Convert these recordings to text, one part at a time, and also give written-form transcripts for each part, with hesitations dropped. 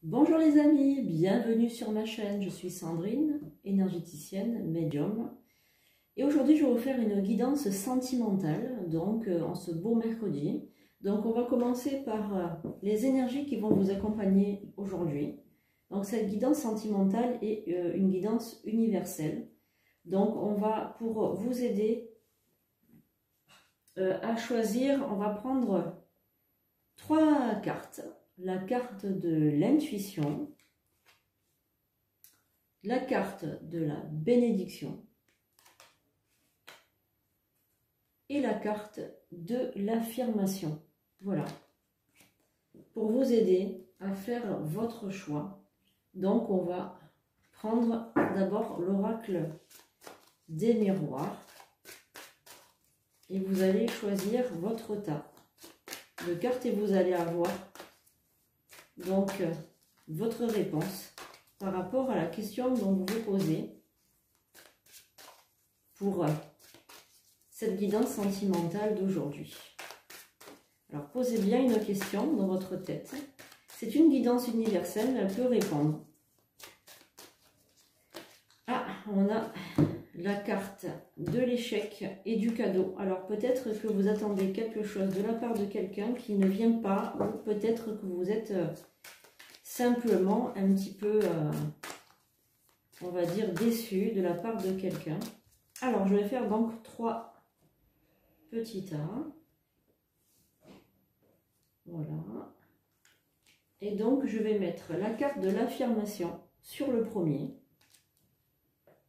Bonjour les amis, bienvenue sur ma chaîne, je suis Sandrine, énergéticienne, médium. Et aujourd'hui je vais vous faire une guidance sentimentale, donc en ce beau mercredi. Donc on va commencer par les énergies qui vont vous accompagner aujourd'hui. Donc cette guidance sentimentale est une guidance universelle. Donc on va, pour vous aider à choisir, on va prendre 3 cartes. La carte de l'intuition, la carte de la bénédiction et la carte de l'affirmation. Voilà, pour vous aider à faire votre choix. Donc on va prendre d'abord l'oracle des miroirs et vous allez choisir votre tas de cartes et vous allez avoir donc votre réponse par rapport à la question dont vous vous posez pour cette guidance sentimentale d'aujourd'hui. Alors posez bien une question dans votre tête. C'est une guidance universelle, elle peut répondre. Ah, on a la carte de l'échec et du cadeau. Alors peut-être que vous attendez quelque chose de la part de quelqu'un qui ne vient pas, ou peut-être que vous êtes simplement un petit peu, on va dire, déçu de la part de quelqu'un. Alors je vais faire donc 3 petits tas. Voilà. Et donc je vais mettre la carte de l'affirmation sur le premier.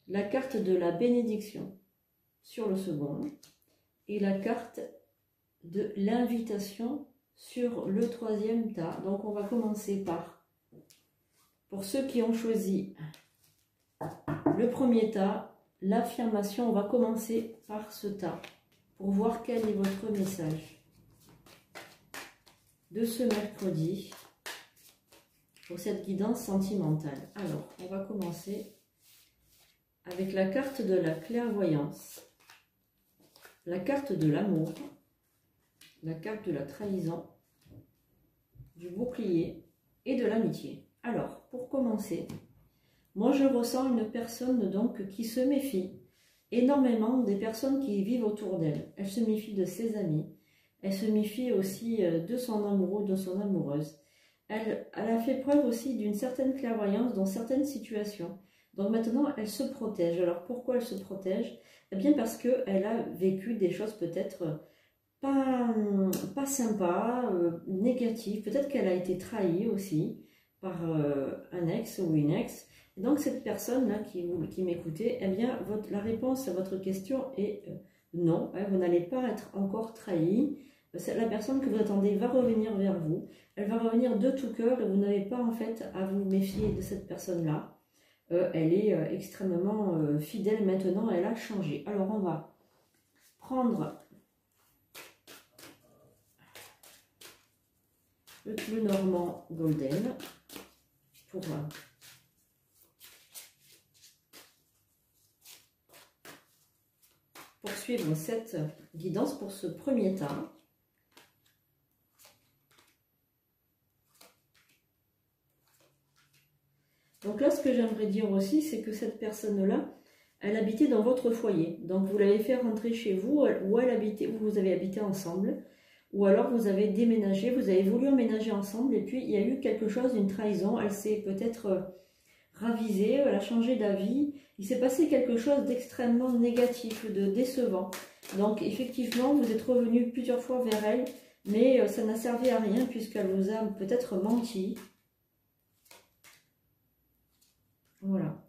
La carte de la bénédiction sur le second et la carte de l'invitation sur le troisième tas. Donc on va commencer par, pour ceux qui ont choisi le premier tas, l'affirmation, on va commencer par ce tas pour voir quel est votre message de ce mercredi pour cette guidance sentimentale. Alors on va commencer avec la carte de la clairvoyance, la carte de l'amour, la carte de la trahison, du bouclier et de l'amitié. Alors, pour commencer, moi je ressens une personne donc qui se méfie énormément des personnes qui vivent autour d'elle. Elle se méfie de ses amis, elle se méfie aussi de son amoureux, de son amoureuse. Elle a fait preuve aussi d'une certaine clairvoyance dans certaines situations. Donc maintenant, elle se protège. Alors pourquoi elle se protège? Eh bien parce qu'elle a vécu des choses peut-être pas sympas, négatives. Peut-être qu'elle a été trahie aussi par un ex ou une ex. Et donc cette personne-là qui m'écoutait, eh bien la réponse à votre question est non. Hein, vous n'allez pas être encore trahi. La personne que vous attendez va revenir vers vous. Elle va revenir de tout cœur et vous n'avez pas en fait à vous méfier de cette personne-là. Elle est extrêmement fidèle maintenant, elle a changé. Alors on va prendre le Normand Golden pour poursuivre cette guidance pour ce premier tas. Donc là, ce que j'aimerais dire aussi, c'est que cette personne-là, elle habitait dans votre foyer. Donc vous l'avez fait rentrer chez vous, ou elle habitait, ou vous avez habité ensemble, ou alors vous avez déménagé, vous avez voulu emménager ensemble, et puis il y a eu quelque chose, une trahison, elle s'est peut-être ravisée, elle a changé d'avis, il s'est passé quelque chose d'extrêmement négatif, de décevant. Donc effectivement, vous êtes revenu plusieurs fois vers elle, mais ça n'a servi à rien puisqu'elle vous a peut-être menti. Voilà.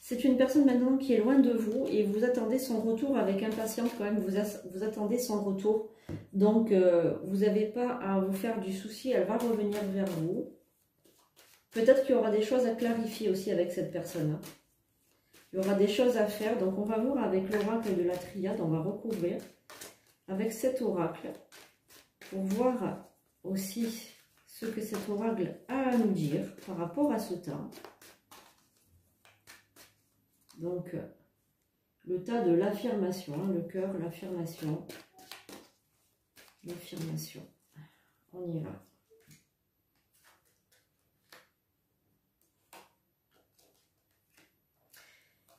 C'est une personne maintenant qui est loin de vous et vous attendez son retour avec impatience quand même. Vous attendez son retour. Donc, vous n'avez pas à vous faire du souci. Elle va revenir vers vous. Peut-être qu'il y aura des choses à clarifier aussi avec cette personne-là. Il y aura des choses à faire. Donc, on va voir avec l'oracle de la triade. On va recouvrir avec cet oracle pour voir aussi ce que cet oracle a à nous dire par rapport à ce tas. Donc, le tas de l'affirmation, hein, le cœur, l'affirmation, l'affirmation. On y va.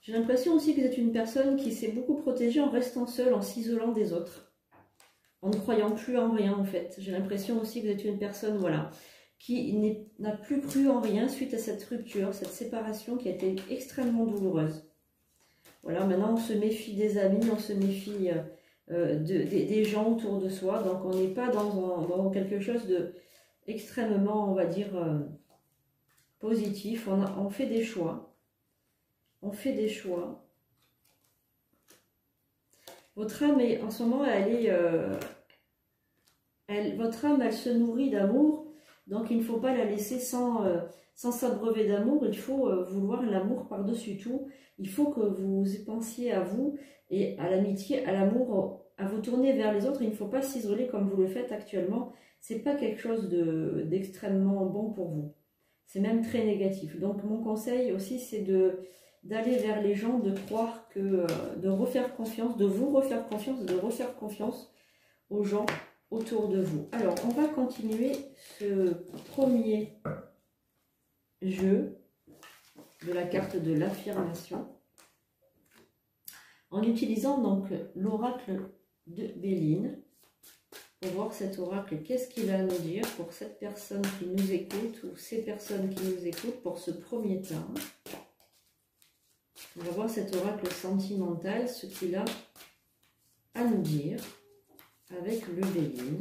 J'ai l'impression aussi que vous êtes une personne qui s'est beaucoup protégée en restant seule, en s'isolant des autres, en ne croyant plus en rien en fait. J'ai l'impression aussi que vous êtes une personne, voilà, qui n'a plus cru en rien suite à cette rupture, cette séparation qui a été extrêmement douloureuse. Voilà, maintenant on se méfie des amis, on se méfie des gens autour de soi, donc on n'est pas dans quelque chose de extrêmement, on va dire, positif. On fait des choix. On fait des choix. Votre âme, en ce moment, votre âme, elle se nourrit d'amour, donc il ne faut pas la laisser sans s'abreuver d'amour. Il faut vouloir l'amour par-dessus tout. Il faut que vous pensiez à vous et à l'amitié, à l'amour, à vous tourner vers les autres. Il ne faut pas s'isoler comme vous le faites actuellement. C'est pas quelque chose d'extrêmement bon pour vous. C'est même très négatif. Donc mon conseil aussi, c'est d'aller vers les gens, de croire que, de refaire confiance, de vous refaire confiance, de refaire confiance aux gens autour de vous. Alors, on va continuer ce premier jeu de la carte de l'affirmation en utilisant donc l'oracle de Béline. Pour voir cet oracle, qu'est-ce qu'il a à nous dire pour cette personne qui nous écoute ou ces personnes qui nous écoutent pour ce premier temps. On va voir cet oracle sentimental, ce qu'il a à nous dire avec le Béline.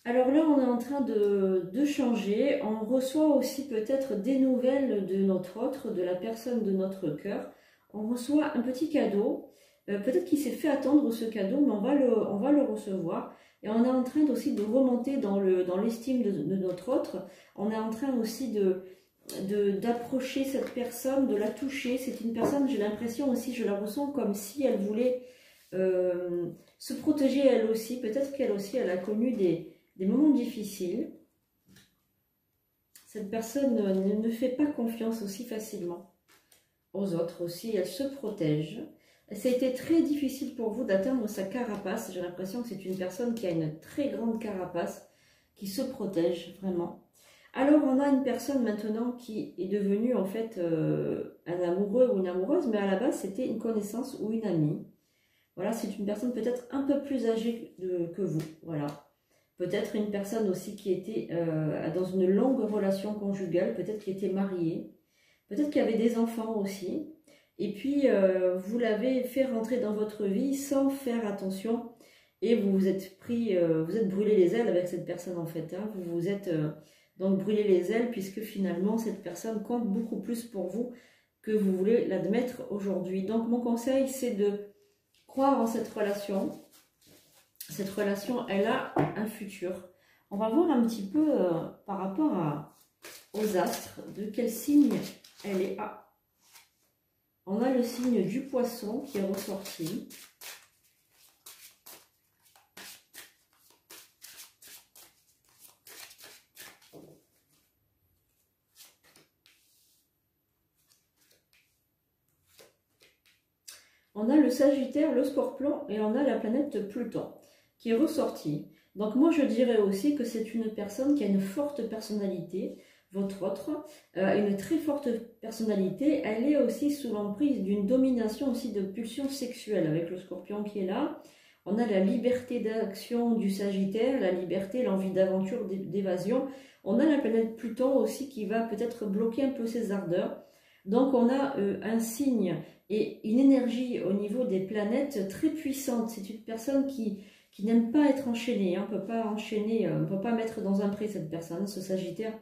Alors là, on est en train de changer. On reçoit aussi peut-être des nouvelles de notre autre, de la personne de notre cœur. On reçoit un petit cadeau. Peut-être qu'il s'est fait attendre ce cadeau, mais on va le recevoir. Et on est en train aussi de remonter dans l'estime de notre autre. On est en train aussi d'approcher cette personne, de la toucher. C'est une personne, j'ai l'impression aussi, je la ressens comme si elle voulait se protéger elle aussi. Peut-être qu'elle aussi, elle a connu des moments difficiles. Cette personne ne fait pas confiance aussi facilement aux autres aussi. Elle se protège. Ça a été très difficile pour vous d'atteindre sa carapace. J'ai l'impression que c'est une personne qui a une très grande carapace, qui se protège vraiment. Alors, on a une personne maintenant qui est devenue en fait un amoureux ou une amoureuse, mais à la base, c'était une connaissance ou une amie. Voilà, c'est une personne peut-être un peu plus âgée que vous. Voilà. Peut-être une personne aussi qui était dans une longue relation conjugale, peut-être qui était mariée, peut-être qu'il y avait des enfants aussi. Et puis, vous l'avez fait rentrer dans votre vie sans faire attention et vous vous êtes brûlé les ailes avec cette personne en fait. Hein. Vous vous êtes donc brûlé les ailes puisque finalement cette personne compte beaucoup plus pour vous que vous voulez l'admettre aujourd'hui. Donc mon conseil, c'est de croire en cette relation. Cette relation, elle a un futur. On va voir un petit peu par rapport aux astres, de quel signe elle est. Ah. On a le signe du poisson qui est ressorti. On a le Sagittaire, le Scorpion et on a la planète Pluton qui est ressortie. Donc moi je dirais aussi que c'est une personne qui a une forte personnalité. Votre autre, une très forte personnalité, elle est aussi sous l'emprise d'une domination aussi de pulsions sexuelles avec le Scorpion qui est là. On a la liberté d'action du Sagittaire, la liberté, l'envie d'aventure, d'évasion. On a la planète Pluton aussi qui va peut-être bloquer un peu ses ardeurs. Donc on a un signe et une énergie au niveau des planètes très puissante. C'est une personne qui n'aime pas être enchaînée. Hein. On ne peut pas enchaîner, on ne peut pas mettre dans un pré cette personne, ce Sagittaire.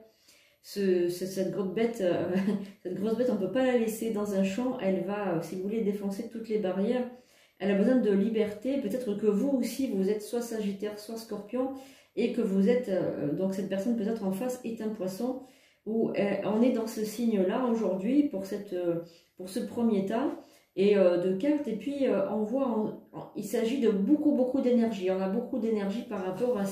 Cette grosse bête, on ne peut pas la laisser dans un champ. Elle va, si vous voulez, défoncer toutes les barrières. Elle a besoin de liberté. Peut-être que vous aussi, vous êtes soit Sagittaire, soit Scorpion, et que vous êtes, donc cette personne peut-être en face est un poisson, où on est dans ce signe-là aujourd'hui pour ce premier tas et de cartes. Et puis il s'agit de beaucoup d'énergie. On a beaucoup d'énergie par rapport à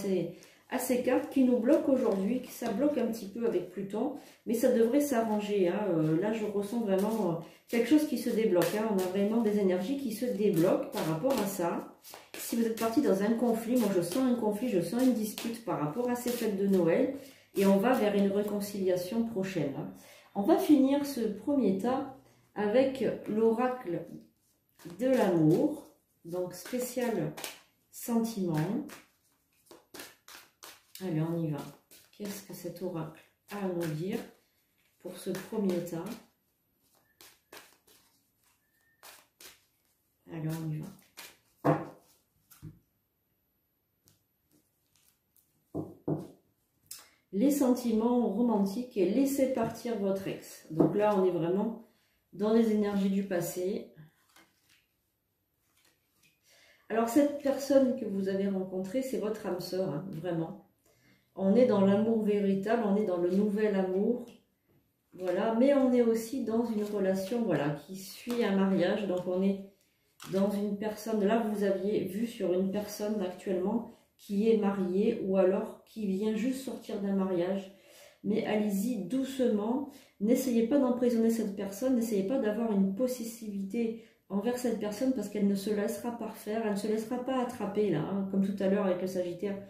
à ces cartes qui nous bloquent aujourd'hui, que ça bloque un petit peu avec Pluton, mais ça devrait s'arranger. Hein. Là, je ressens vraiment quelque chose qui se débloque. Hein. On a vraiment des énergies qui se débloquent par rapport à ça. Si vous êtes parti dans un conflit, moi je sens un conflit, je sens une dispute par rapport à ces fêtes de Noël, et on va vers une réconciliation prochaine. Hein. On va finir ce premier tas avec l'oracle de l'amour, donc spécial sentiment. Allez, on y va. Qu'est-ce que cet oracle a à nous dire pour ce premier tas? Allez, on y va. Les sentiments romantiques et laissez partir votre ex. Donc là, on est vraiment dans les énergies du passé. Alors, cette personne que vous avez rencontrée, c'est votre âme sœur, hein, vraiment. On est dans l'amour véritable, on est dans le nouvel amour, voilà. Mais on est aussi dans une relation, voilà, qui suit un mariage. Donc, on est dans une personne, là, vous aviez vu sur une personne actuellement qui est mariée ou alors qui vient juste sortir d'un mariage. Mais allez-y doucement, n'essayez pas d'emprisonner cette personne, n'essayez pas d'avoir une possessivité envers cette personne parce qu'elle ne se laissera pas refaire, elle ne se laissera pas attraper là, hein, comme tout à l'heure avec le Sagittaire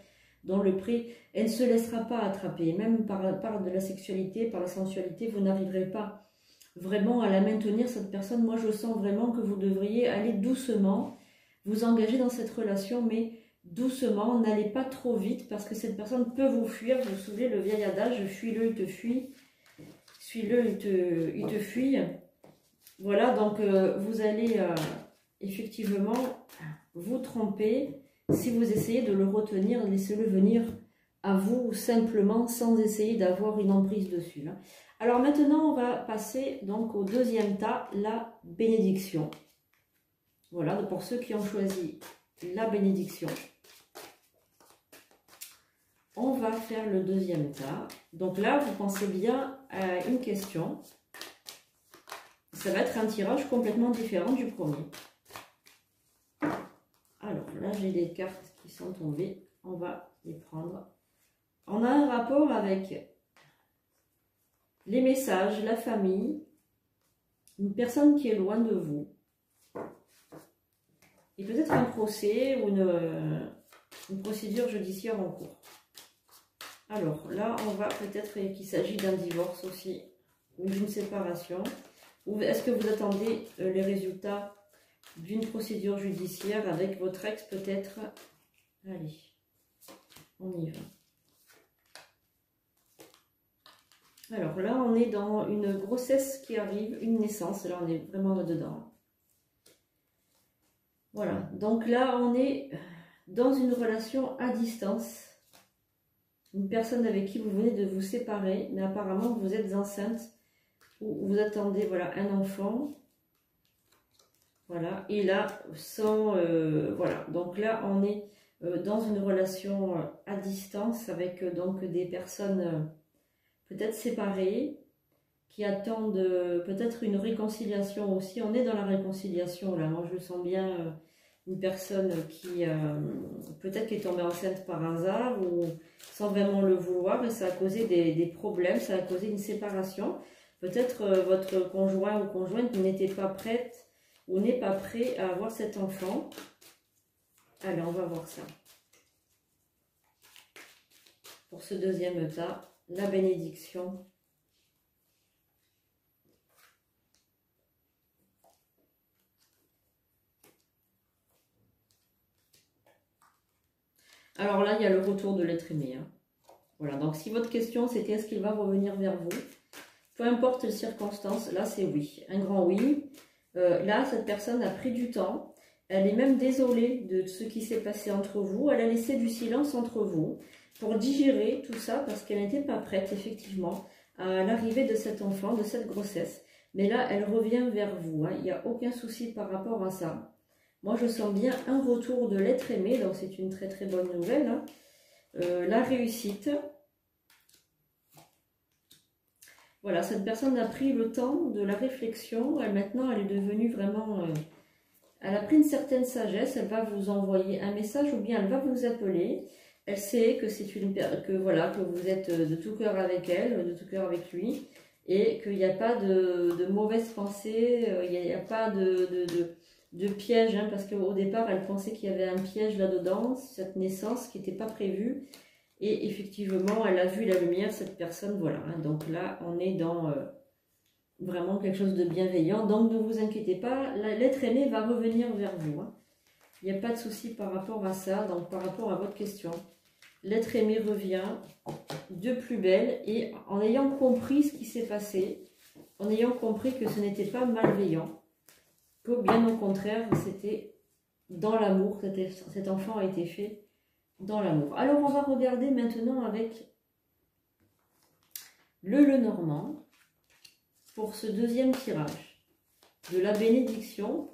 dans le pré, elle ne se laissera pas attraper, même par de la sexualité, par la sensualité, vous n'arriverez pas vraiment à la maintenir cette personne. Moi je sens vraiment que vous devriez aller doucement, vous engager dans cette relation, mais doucement, n'allez pas trop vite parce que cette personne peut vous fuir. Vous vous souvenez le vieil adage, fuis-le, il te fuit, suis-le, il te fuit. Voilà, donc vous allez effectivement vous tromper si vous essayez de le retenir. Laissez-le venir à vous simplement sans essayer d'avoir une emprise dessus. Hein. Alors maintenant, on va passer donc au deuxième tas, la bénédiction. Voilà, pour ceux qui ont choisi la bénédiction. On va faire le deuxième tas. Donc là, vous pensez bien à une question. Ça va être un tirage complètement différent du premier. Alors là, j'ai des cartes qui sont tombées. On va les prendre. On a un rapport avec les messages, la famille, une personne qui est loin de vous. Et peut-être un procès ou une procédure judiciaire en cours. Alors là, on va peut-être qu'il s'agit d'un divorce aussi, ou d'une séparation. Ou est-ce que vous attendez les résultats d'une procédure judiciaire avec votre ex peut-être? Allez, on y va. Alors là, on est dans une grossesse qui arrive, une naissance. Là, on est vraiment là-dedans. Voilà, donc là, on est dans une relation à distance. Une personne avec qui vous venez de vous séparer, mais apparemment, vous êtes enceinte ou vous attendez voilà, un enfant. Voilà, et là, voilà, donc là, on est dans une relation à distance avec donc des personnes peut-être séparées qui attendent peut-être une réconciliation aussi. On est dans la réconciliation là, moi je sens bien une personne qui peut-être qui est tombée enceinte par hasard ou sans vraiment le vouloir et ça a causé des problèmes, ça a causé une séparation. Peut-être votre conjoint ou conjointe n'était pas prête ou n'est pas prêt à avoir cet enfant. Allez, on va voir ça. Pour ce deuxième tas, la bénédiction. Alors là, il y a le retour de l'être aimé. Hein. Voilà, donc si votre question c'était est-ce qu'il va revenir vers vous, peu importe les circonstances, là c'est oui, un grand oui. Là, cette personne a pris du temps, elle est même désolée de ce qui s'est passé entre vous, elle a laissé du silence entre vous pour digérer tout ça parce qu'elle n'était pas prête effectivement à l'arrivée de cet enfant, de cette grossesse. Mais là, elle revient vers vous, hein. Il n'y a aucun souci par rapport à ça. Moi, je sens bien un retour de l'être aimé, donc c'est une très très bonne nouvelle. Hein. La réussite. Voilà, cette personne a pris le temps de la réflexion. Maintenant, elle est devenue vraiment... elle a pris une certaine sagesse. Elle va vous envoyer un message ou bien elle va vous appeler Elle sait que c'est voilà, que vous êtes de tout cœur avec elle, de tout cœur avec lui, et qu'il n'y a pas de mauvaises pensées, il n'y a pas de piège, hein, parce qu'au départ, elle pensait qu'il y avait un piège là-dedans, cette naissance qui n'était pas prévue, et effectivement, elle a vu la lumière, cette personne, voilà. Hein, donc là, on est dans vraiment quelque chose de bienveillant, donc ne vous inquiétez pas, l'être aimé va revenir vers vous. Hein. Il n'y a pas de souci par rapport à ça, donc par rapport à votre question. L'être aimé revient de plus belle et en ayant compris ce qui s'est passé, en ayant compris que ce n'était pas malveillant, que bien au contraire, c'était dans l'amour, cet enfant a été fait dans l'amour. Alors on va regarder maintenant avec le Lenormand pour ce deuxième tirage de la bénédiction,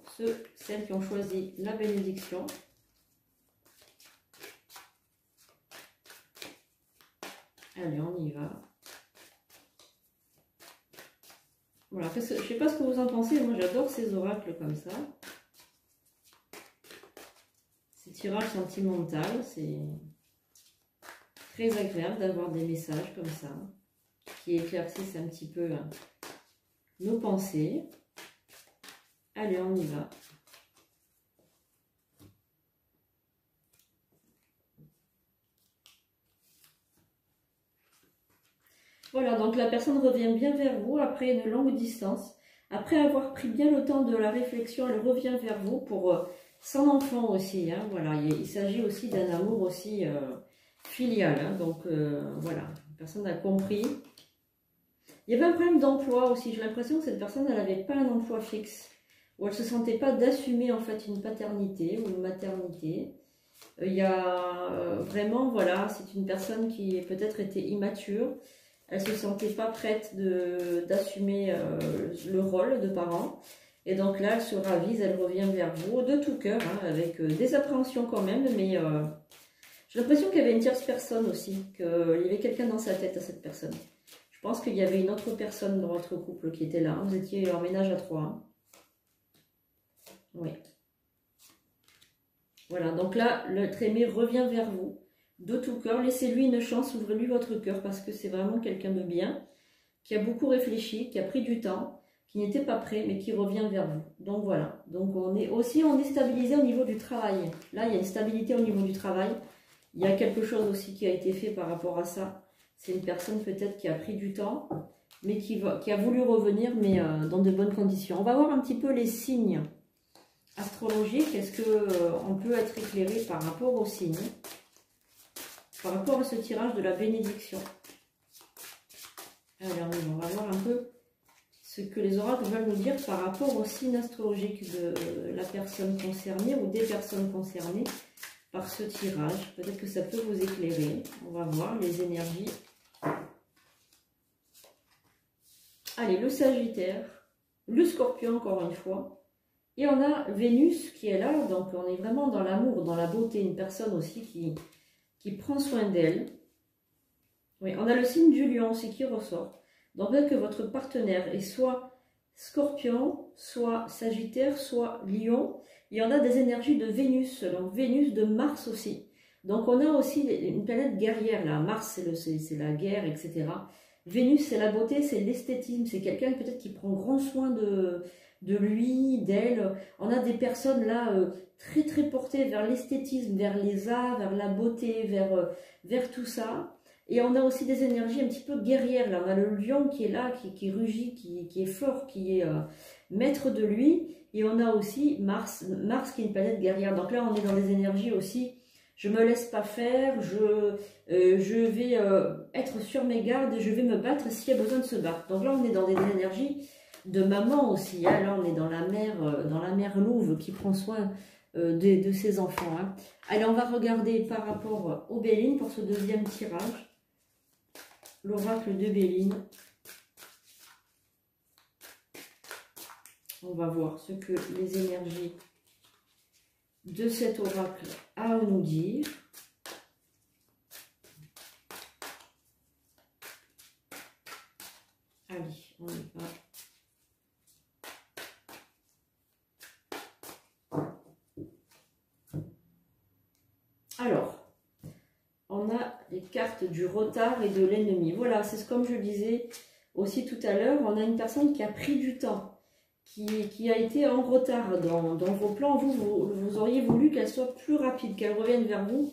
celles qui ont choisi la bénédiction. Allez, on y va. Voilà, je ne sais pas ce que vous en pensez, moi j'adore ces oracles comme ça. Ces tirages sentimentaux, c'est très agréable d'avoir des messages comme ça, qui éclaircissent un petit peu nos pensées. Allez, on y va. Voilà, donc la personne revient bien vers vous après une longue distance. Après avoir pris bien le temps de la réflexion, elle revient vers vous pour son enfant aussi. Hein, voilà, il s'agit aussi d'un amour aussi filial. Hein, donc voilà, la personne a compris. Il y avait un problème d'emploi aussi. J'ai l'impression que cette personne, elle n'avait pas un emploi fixe. Ou elle ne se sentait pas d'assumer en fait une paternité ou une maternité. Il y a vraiment, voilà, c'est une personne qui peut-être était immature. Elle ne se sentait pas prête d'assumer le rôle de parent. Et donc là, elle se ravise, elle revient vers vous de tout cœur, hein, avec des appréhensions quand même, mais j'ai l'impression qu'il y avait une tierce personne aussi, qu'il y avait quelqu'un dans sa tête à cette personne. Je pense qu'il y avait une autre personne dans votre couple qui était là. Vous étiez en ménage à 3. Hein. Oui. Voilà, donc là, l'être aimé revient vers vous. De tout cœur, laissez-lui une chance, ouvrez-lui votre cœur parce que c'est vraiment quelqu'un de bien, qui a beaucoup réfléchi, qui a pris du temps, qui n'était pas prêt, mais qui revient vers vous. Donc voilà, donc on est stabilisé au niveau du travail. Là, il y a une stabilité au niveau du travail. Il y a quelque chose aussi qui a été fait par rapport à ça. C'est une personne peut-être qui a pris du temps, mais qui a voulu revenir, mais dans de bonnes conditions. On va voir un petit peu les signes astrologiques. Est-ce qu'on peut être éclairé par rapport aux signes ? Par rapport à ce tirage de la bénédiction. Alors, on va voir un peu ce que les oracles veulent nous dire par rapport au signe astrologique de la personne concernée ou des personnes concernées par ce tirage. Peut-être que ça peut vous éclairer. On va voir les énergies. Allez, le Sagittaire, le Scorpion encore une fois. Et on a Vénus qui est là, donc on est vraiment dans l'amour, dans la beauté. Une personne aussi qui prend soin d'elle. Oui, on a le signe du lion aussi qui ressort. Donc peut-être que votre partenaire est soit Scorpion, soit Sagittaire, soit Lion. Et on a des énergies de Vénus, donc Vénus, de Mars aussi. Donc on a aussi une planète guerrière là. Mars c'est la guerre, etc. Vénus c'est la beauté, c'est l'esthétisme. C'est quelqu'un peut-être qui prend grand soin de lui, d'elle. On a des personnes là très très portées vers l'esthétisme, vers les arts, vers la beauté, vers tout ça. Et on a aussi des énergies un petit peu guerrières là. On a le lion qui est là, qui rugit, qui est fort, qui est maître de lui. Et on a aussi Mars qui est une planète guerrière. Donc là on est dans des énergies aussi. Je me laisse pas faire, je vais être sur mes gardes et je vais me battre s'il y a besoin de se battre. Donc là on est dans des énergies de maman aussi, hein. Là on est dans la mère louve qui prend soin de ses enfants. Hein. Allez, on va regarder par rapport au Béline pour ce deuxième tirage. L'oracle de Béline. On va voir ce que les énergies de cet oracle a à nous dire. Allez, on y va. Alors, carte du retard et de l'ennemi. Voilà, c'est comme je le disais aussi tout à l'heure, on a une personne qui a pris du temps, qui a été en retard dans vos plans. Vous auriez voulu qu'elle soit plus rapide, qu'elle revienne vers vous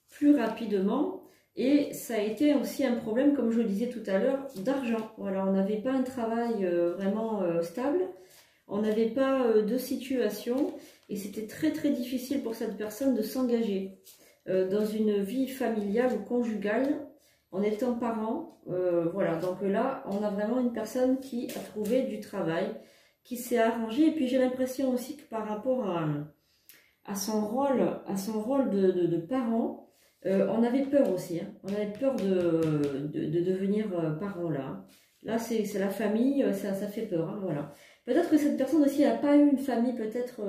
plus rapidement. Et ça a été aussi un problème, comme je le disais tout à l'heure, d'argent. Voilà, on n'avait pas un travail vraiment stable, on n'avait pas de situation, et c'était très très difficile pour cette personne de s'engager dans une vie familiale ou conjugale en étant parent. Voilà, donc là, on a vraiment une personne qui a trouvé du travail, qui s'est arrangée. Et puis j'ai l'impression aussi que par rapport à son rôle de parent, on avait peur aussi, hein. On avait peur de devenir parent là. Là, c'est la famille, ça fait peur, hein, voilà. Peut-être que cette personne aussi n'a pas eu une famille peut-être,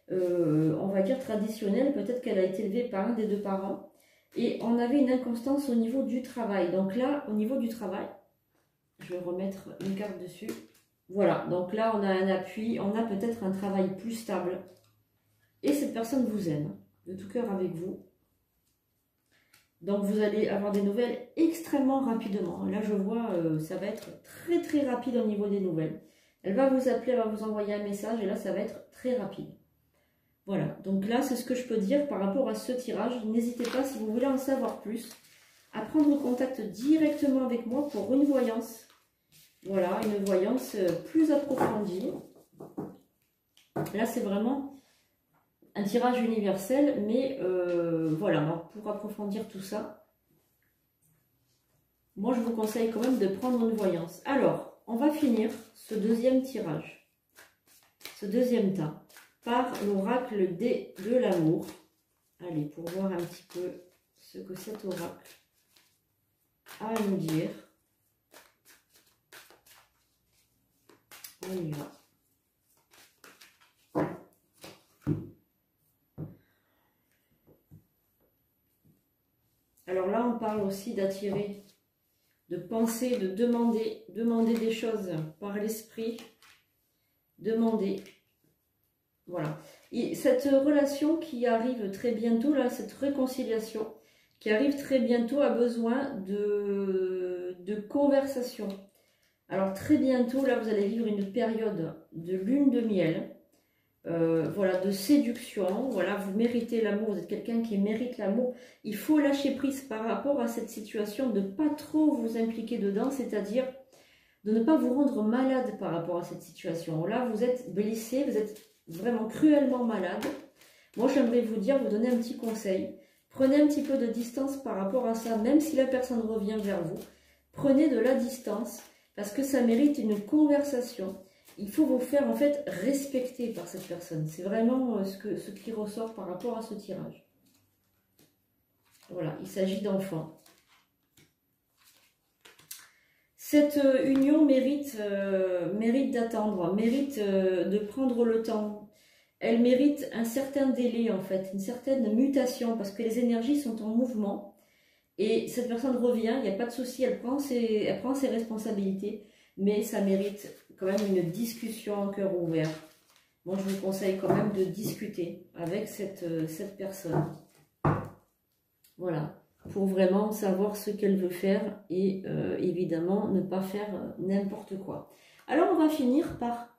on va dire, traditionnelle. Peut-être qu'elle a été élevée par un des deux parents. Et on avait une inconstance au niveau du travail. Donc là, au niveau du travail, je vais remettre une carte dessus. Voilà, donc là, on a un appui, on a peut-être un travail plus stable. Et cette personne vous aime, de tout cœur avec vous. Donc vous allez avoir des nouvelles extrêmement rapidement. Là je vois, ça va être très très rapide au niveau des nouvelles. Elle va vous appeler, elle va vous envoyer un message et là ça va être très rapide. Voilà, donc là c'est ce que je peux dire par rapport à ce tirage. N'hésitez pas, si vous voulez en savoir plus, à prendre contact directement avec moi pour une voyance. Voilà, une voyance plus approfondie. Là c'est vraiment un tirage universel, mais voilà, pour approfondir tout ça, moi je vous conseille quand même de prendre une voyance. Alors, on va finir ce deuxième tirage, ce deuxième tas, par l'oracle de l'amour. Allez, pour voir un petit peu ce que cet oracle a à nous dire. On y va. Alors là, on parle aussi d'attirer, de penser, de demander des choses par l'esprit, demander. Voilà. Et cette relation qui arrive très bientôt, là, cette réconciliation qui arrive très bientôt a besoin de conversation. Alors très bientôt, là, vous allez vivre une période de lune de miel. Voilà, de séduction. Voilà, vous méritez l'amour, vous êtes quelqu'un qui mérite l'amour. Il faut lâcher prise par rapport à cette situation, de ne pas trop vous impliquer dedans, c'est-à-dire de ne pas vous rendre malade par rapport à cette situation. Là, vous êtes blessé, vous êtes vraiment cruellement malade. Moi, j'aimerais vous donner un petit conseil. Prenez un petit peu de distance par rapport à ça, même si la personne revient vers vous. Prenez de la distance, parce que ça mérite une conversation. Il faut vous faire en fait respecter par cette personne. C'est vraiment ce qui ressort par rapport à ce tirage. Voilà, il s'agit d'enfants. Cette union mérite d'attendre, mérite de prendre le temps. Elle mérite un certain délai en fait, une certaine mutation, parce que les énergies sont en mouvement. Et cette personne revient, il n'y a pas de souci, elle prend ses responsabilités, mais ça mérite quand même une discussion en cœur ouvert. Moi, je vous conseille quand même de discuter avec cette personne. Voilà, pour vraiment savoir ce qu'elle veut faire et évidemment ne pas faire n'importe quoi. Alors, on va finir par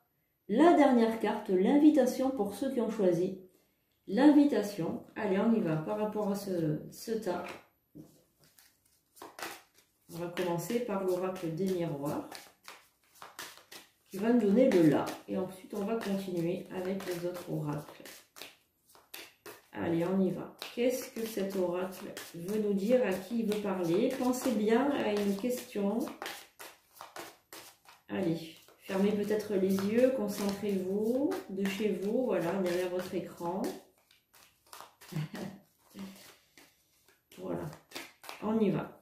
la dernière carte, l'invitation pour ceux qui ont choisi. L'invitation, allez, on y va par rapport à ce tas. On va commencer par l'oracle des miroirs, qui va nous donner le là. Et ensuite, on va continuer avec les autres oracles. Allez, on y va. Qu'est-ce que cet oracle veut nous dire? À qui il veut parler? Pensez bien à une question. Allez, fermez peut-être les yeux, concentrez-vous de chez vous, voilà, derrière votre écran. Voilà, on y va.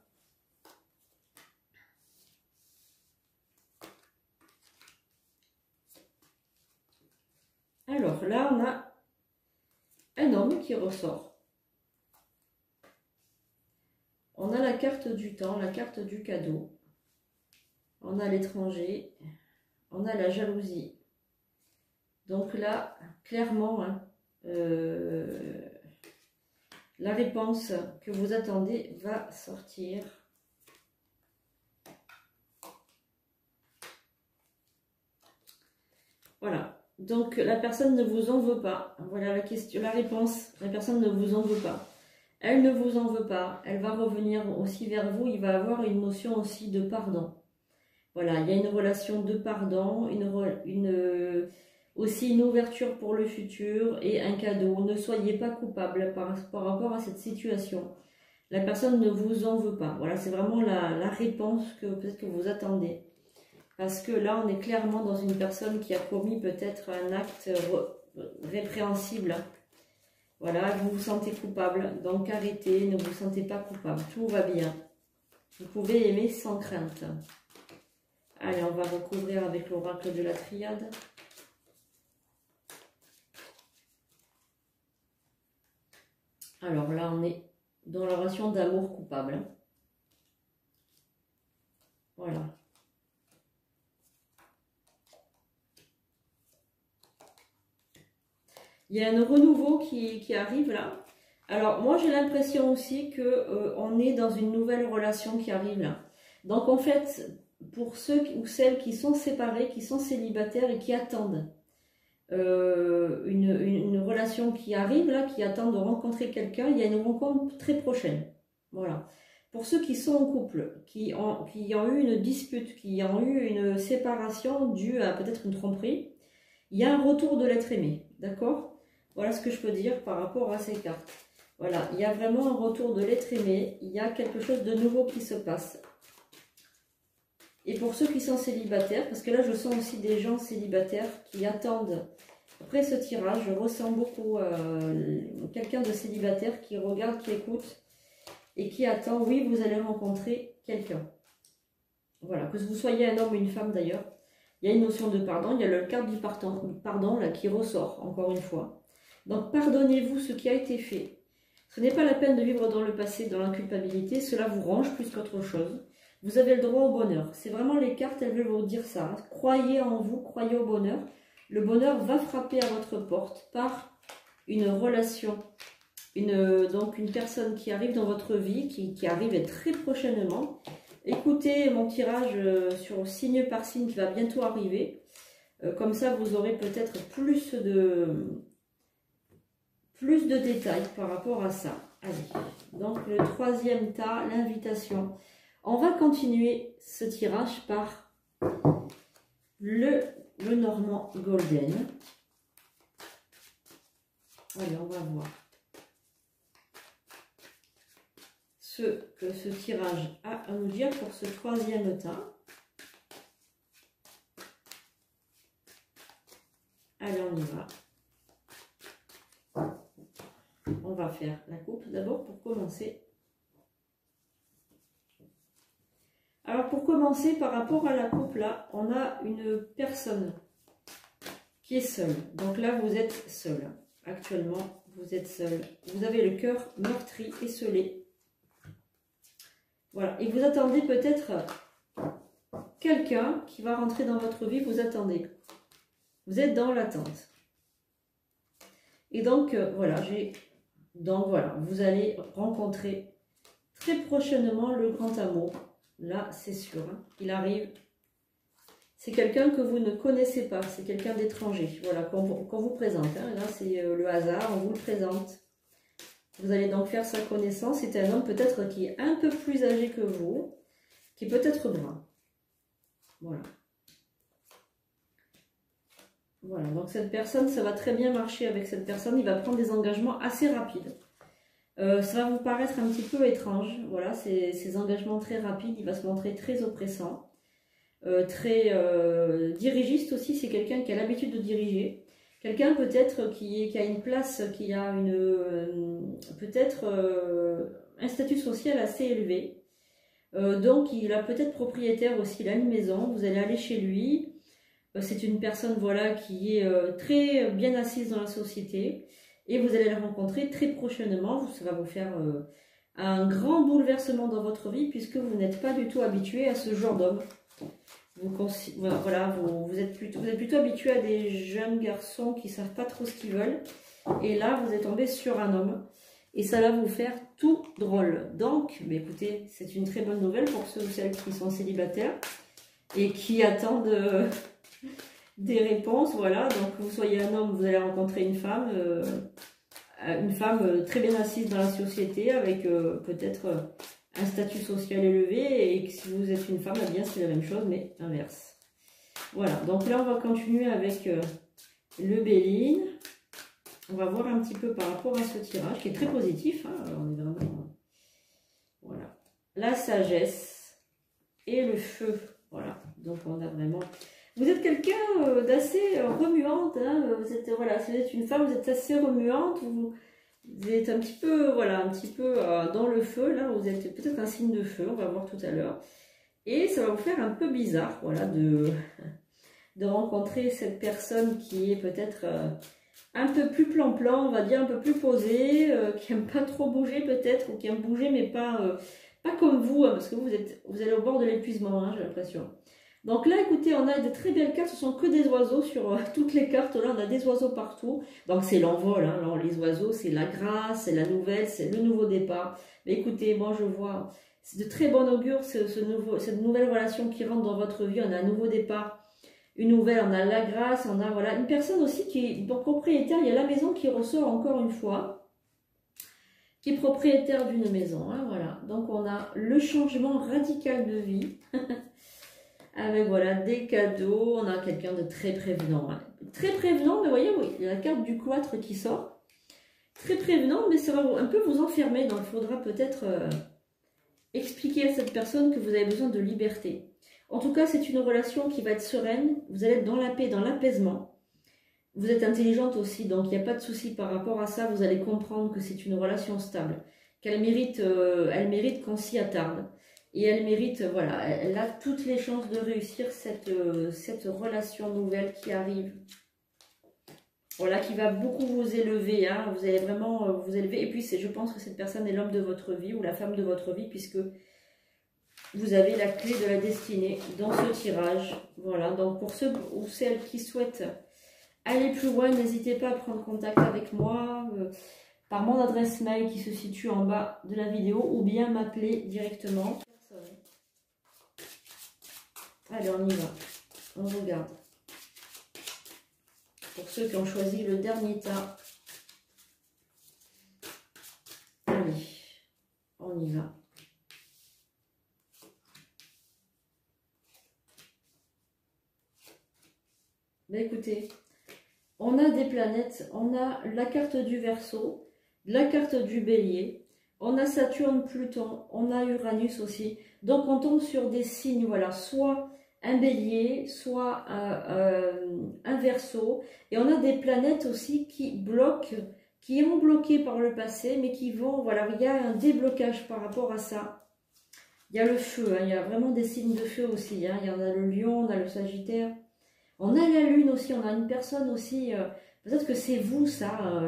Alors là, on a un homme qui ressort. On a la carte du temps, la carte du cadeau. On a l'étranger. On a la jalousie. Donc là, clairement, hein, La réponse que vous attendez va sortir. Voilà. Donc, la personne ne vous en veut pas. Voilà la question, la réponse. La personne ne vous en veut pas. Elle ne vous en veut pas. Elle va revenir aussi vers vous. Il va avoir une notion aussi de pardon. Voilà, il y a une relation de pardon, aussi une ouverture pour le futur et un cadeau. Ne soyez pas coupable par rapport à cette situation. La personne ne vous en veut pas. Voilà, c'est vraiment la réponse que peut-être que vous attendez. Parce que là, on est clairement dans une personne qui a commis peut-être un acte répréhensible. Voilà, vous vous sentez coupable. Donc arrêtez, ne vous sentez pas coupable. Tout va bien. Vous pouvez aimer sans crainte. Allez, on va recouvrir avec l'oracle de la triade. Alors là, on est dans la relation d'amour coupable. Voilà. Il y a un renouveau qui arrive là. Alors, moi, j'ai l'impression aussi qu'on est dans une nouvelle relation qui arrive là. Donc, en fait, pour ceux ou celles qui sont séparés, qui sont célibataires et qui attendent une relation qui arrive là, qui attendent de rencontrer quelqu'un, il y a une rencontre très prochaine. Voilà. Pour ceux qui sont en couple, qui ont eu une dispute, qui ont eu une séparation due à peut-être une tromperie, il y a un retour de l'être aimé. D'accord ? Voilà ce que je peux dire par rapport à ces cartes. Voilà, il y a vraiment un retour de l'être aimé, il y a quelque chose de nouveau qui se passe. Et pour ceux qui sont célibataires, parce que là je sens aussi des gens célibataires qui attendent, après ce tirage, je ressens beaucoup quelqu'un de célibataire qui regarde, qui écoute et qui attend, oui, vous allez rencontrer quelqu'un. Voilà, que vous soyez un homme ou une femme d'ailleurs, il y a une notion de pardon, il y a le carte du pardon là qui ressort encore une fois. Donc pardonnez-vous ce qui a été fait. Ce n'est pas la peine de vivre dans le passé, dans la culpabilité, cela vous range plus qu'autre chose. Vous avez le droit au bonheur. C'est vraiment les cartes, elles veulent vous dire ça. Croyez en vous, croyez au bonheur. Le bonheur va frapper à votre porte par une relation, donc une personne qui arrive dans votre vie, qui arrive très prochainement. Écoutez mon tirage sur signe par signe qui va bientôt arriver. Comme ça, vous aurez peut-être plus de détails par rapport à ça. Allez, donc le troisième tas, l'invitation. On va continuer ce tirage par le Normand Golden. Allez, on va voir ce que ce tirage a à nous dire pour ce troisième tas. Allez, on y va. On va faire la coupe d'abord pour commencer. Alors pour commencer, par rapport à la coupe là, on a une personne qui est seule. Donc là, vous êtes seul. Actuellement, vous êtes seul. Vous avez le cœur meurtri et scellé. Voilà. Et vous attendez peut-être quelqu'un qui va rentrer dans votre vie. Vous attendez. Vous êtes dans l'attente. Et donc, voilà, vous allez rencontrer très prochainement le grand amour. Là, c'est sûr, hein, il arrive. C'est quelqu'un que vous ne connaissez pas, c'est quelqu'un d'étranger. Voilà, qu'on vous présente. Hein. Là, c'est le hasard, on vous le présente. Vous allez donc faire sa connaissance. C'est un homme peut-être qui est un peu plus âgé que vous, qui est peut-être brun. Voilà. Voilà, donc cette personne, ça va très bien marcher avec cette personne. Il va prendre des engagements assez rapides. Ça va vous paraître un petit peu étrange. Voilà, ces engagements très rapides, il va se montrer très oppressant. Très dirigiste aussi, c'est quelqu'un qui a l'habitude de diriger. Quelqu'un peut-être qui a une place, qui a peut-être un statut social assez élevé. Donc il a peut-être propriétaire aussi, il a une maison, vous allez aller chez lui. C'est une personne voilà, qui est très bien assise dans la société et vous allez la rencontrer très prochainement. Ça va vous faire un grand bouleversement dans votre vie puisque vous n'êtes pas du tout habitué à ce genre d'homme. Vous êtes plutôt habitué à des jeunes garçons qui ne savent pas trop ce qu'ils veulent. Et là, vous êtes tombé sur un homme. et ça va vous faire tout drôle. Donc, bah écoutez, c'est une très bonne nouvelle pour ceux ou celles qui sont célibataires et qui attendent des réponses. Voilà, donc que vous soyez un homme, vous allez rencontrer une femme très bien assise dans la société avec peut-être un statut social élevé, et que si vous êtes une femme, eh bien c'est la même chose mais inverse. Voilà, donc là on va continuer avec le Béline. On va voir un petit peu par rapport à ce tirage qui est très positif, hein. On est vraiment... Voilà, la sagesse et le feu. Voilà, donc on a vraiment... Vous êtes quelqu'un d'assez remuante, hein. Vous êtes, voilà, si vous êtes une femme, vous êtes assez remuante, vous êtes un petit peu, voilà, un petit peu dans le feu, là, vous êtes peut-être un signe de feu, on va voir tout à l'heure. Et ça va vous faire un peu bizarre, voilà, de rencontrer cette personne qui est peut-être un peu plus plan-plan, on va dire, un peu plus posée, qui aime pas trop bouger peut-être, ou qui aime bouger mais pas comme vous, hein, parce que vous allez au bord de l'épuisement, hein, j'ai l'impression. Donc là, écoutez, on a de très belles cartes, ce sont que des oiseaux sur toutes les cartes, là on a des oiseaux partout. Donc c'est l'envol, hein. Alors, les oiseaux, c'est la grâce, c'est la nouvelle, c'est le nouveau départ. Mais écoutez, moi je vois, c'est de très bon augure, cette nouvelle relation qui rentre dans votre vie, on a un nouveau départ, une nouvelle, on a la grâce, on a voilà, une personne aussi qui est donc propriétaire, il y a la maison qui ressort encore une fois, qui est propriétaire d'une maison, hein, voilà. Donc on a le changement radical de vie. Avec voilà des cadeaux, on a quelqu'un de très prévenant. Hein. Très prévenant, mais voyez, oui, il y a la carte du cloître qui sort. Très prévenant, mais ça va un peu vous enfermer. Donc il faudra peut-être expliquer à cette personne que vous avez besoin de liberté. En tout cas, c'est une relation qui va être sereine. Vous allez être dans la paix, dans l'apaisement. Vous êtes intelligente aussi, donc il n'y a pas de souci par rapport à ça. Vous allez comprendre que c'est une relation stable, qu'elle mérite, elle mérite qu'on s'y attarde. Et elle mérite, voilà, elle a toutes les chances de réussir cette relation nouvelle qui arrive. Voilà, qui va beaucoup vous élever, hein. Vous allez vraiment vous élever. Et puis, je pense que cette personne est l'homme de votre vie ou la femme de votre vie, puisque vous avez la clé de la destinée dans ce tirage. Voilà, donc pour ceux ou celles qui souhaitent aller plus loin, n'hésitez pas à prendre contact avec moi par mon adresse mail qui se situe en bas de la vidéo, ou bien m'appeler directement. Allez, on y va. On regarde. Pour ceux qui ont choisi le dernier tas. Allez, on y va. Ben écoutez, on a des planètes, on a la carte du Verseau, la carte du Bélier, on a Saturne, Pluton, on a Uranus aussi. Donc on tombe sur des signes, voilà, soit un Bélier, soit un Verseau. Et on a des planètes aussi qui bloquent, qui ont bloqué par le passé, mais qui vont, voilà, il y a un déblocage par rapport à ça. Il y a le feu, hein, il y a vraiment des signes de feu aussi, hein, il y en a le Lion, on a le Sagittaire. On a la Lune aussi, on a une personne aussi, peut-être que c'est vous ça,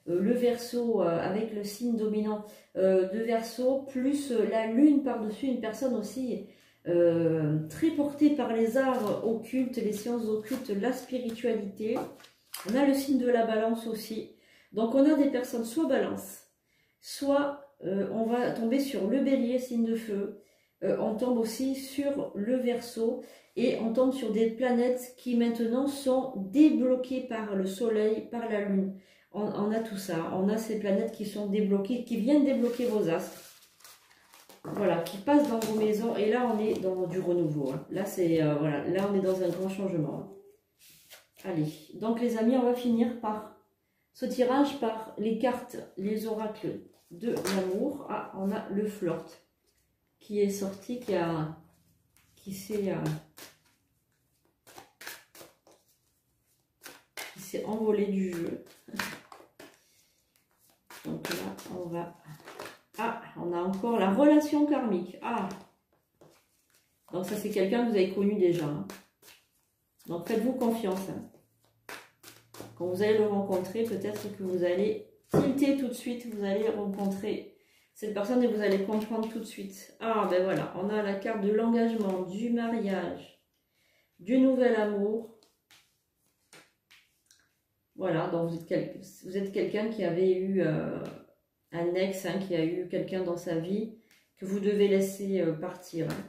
le Verseau avec le signe dominant de Verseau, plus la Lune par-dessus, une personne aussi très portée par les arts occultes, les sciences occultes, la spiritualité. On a le signe de la Balance aussi. Donc on a des personnes soit Balance, soit on va tomber sur le Bélier, signe de feu. On tombe aussi sur le Verseau et on tombe sur des planètes qui maintenant sont débloquées par le Soleil, par la Lune. On a tout ça, on a ces planètes qui sont débloquées, qui viennent débloquer vos astres. Voilà, qui passent dans vos maisons, et là on est dans du renouveau. Hein. Là c'est voilà, là on est dans un grand changement. Hein. Allez, donc les amis, on va finir par ce tirage par les cartes, les oracles de l'amour. Ah, on a le flirt qui est sorti, qui s'est envolé du jeu. Donc là, on va... Ah, on a encore la relation karmique. Ah, donc ça, c'est quelqu'un que vous avez connu déjà. Hein. Donc faites-vous confiance. Hein. Quand vous allez le rencontrer, peut-être que vous allez tilter tout de suite. Vous allez rencontrer cette personne et vous allez comprendre tout de suite. Ah, ben voilà, on a la carte de l'engagement, du mariage, du nouvel amour. Voilà, donc vous êtes quelqu'un qui avait eu un ex hein, qui a eu quelqu'un dans sa vie que vous devez laisser partir. Hein.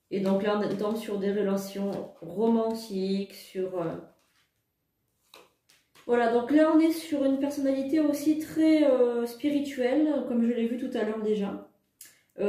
Et donc là, on tombe sur des relations romantiques, sur... Voilà, donc là, on est sur une personnalité aussi très spirituelle, comme je l'ai vu tout à l'heure déjà.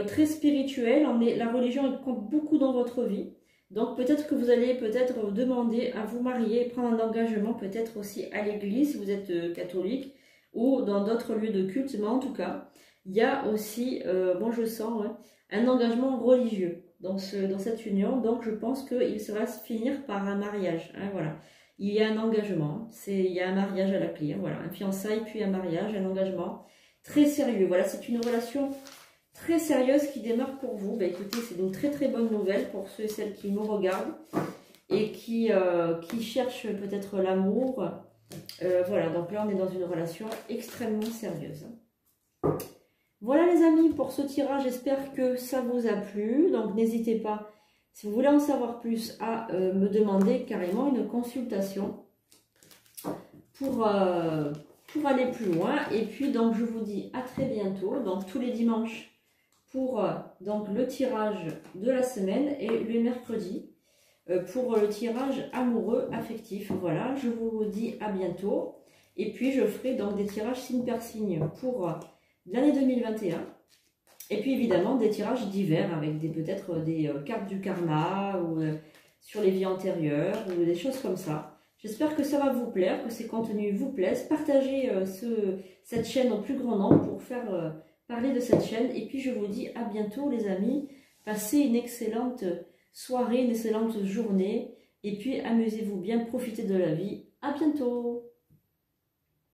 Très spirituelle, la religion elle compte beaucoup dans votre vie. Donc peut-être que vous allez peut-être demander à vous marier, prendre un engagement peut-être aussi à l'église si vous êtes catholique ou dans d'autres lieux de culte. Mais en tout cas, il y a aussi, moi je sens, hein, un engagement religieux dans cette union. Donc je pense qu'il va se finir par un mariage. Hein, voilà. Il y a un engagement, il y a un mariage à la clé. Hein, voilà. Un fiançailles puis un mariage, un engagement très sérieux. Voilà, c'est une relation très sérieuse qui démarre pour vous. Bah, écoutez, c'est une très très bonne nouvelle pour ceux et celles qui nous regardent et qui cherchent peut-être l'amour. Voilà, donc là on est dans une relation extrêmement sérieuse. Voilà les amis pour ce tirage, j'espère que ça vous a plu. Donc n'hésitez pas, si vous voulez en savoir plus, à me demander carrément une consultation pour aller plus loin. Et puis donc je vous dis à très bientôt, donc tous les dimanches pour donc le tirage de la semaine et le mercredi pour le tirage amoureux affectif. Voilà, je vous dis à bientôt. Et puis je ferai donc des tirages signe par signe pour l'année 2021. Et puis évidemment des tirages divers avec peut-être des cartes du karma ou sur les vies antérieures ou des choses comme ça. J'espère que ça va vous plaire, que ces contenus vous plaisent. Partagez cette chaîne au plus grand nombre pour faire parler de cette chaîne. Et puis je vous dis à bientôt les amis. Passez une excellente soirée, une excellente journée. Et puis amusez-vous bien, profitez de la vie. À bientôt!